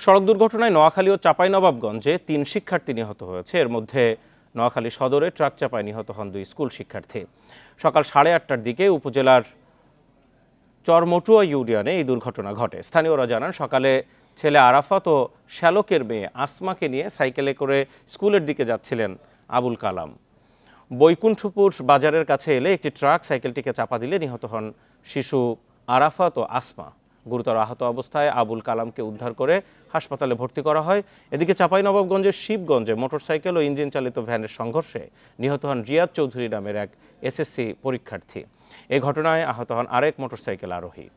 সড়ক দুর্ঘটনায় নোয়াখালী ও চাঁপাইনবাবগঞ্জে ৩ শিক্ষার্থী নিহত হয়েছে। এর মধ্যে নোয়াখালী সদরে ট্রাক চাপায় নিহত হন 2 স্কুল শিক্ষার্থী। সকাল 8:30টার দিকে উপজেলার চরমটুয়া ইউনিয়নে এই দুর্ঘটনা ঘটে। স্থানীয়রা জানান, সকালে ছেলে আরাফাত ও শ্যালকের মেয়ে আসমাকে নিয়ে সাইকেলে করে স্কুলের দিকে যাচ্ছিলেন আবুল কালাম। বৈকুণ্ঠপুর বাজারের কাছে এলে একটি ট্রাক সাইকেলটিকে চাপা দিলে নিহত হন শিশু আরাফাত ও আসমা। গুরুতর আহত অবস্থায় আবুল কালামকে উদ্ধার করে হাসপাতালে ভর্তি করা হয়। এদিকে চাঁপাইনবাবগঞ্জের শিবগঞ্জে মোটরসাইকেল ও ইঞ্জিন চালিত ভ্যানের সংঘর্ষে নিহত হন রিয়াদ চৌধুরী নামের এক এসএসসি পরীক্ষার্থী। এ ঘটনায় আহত হন আরেক মোটরসাইকেল আরোহী।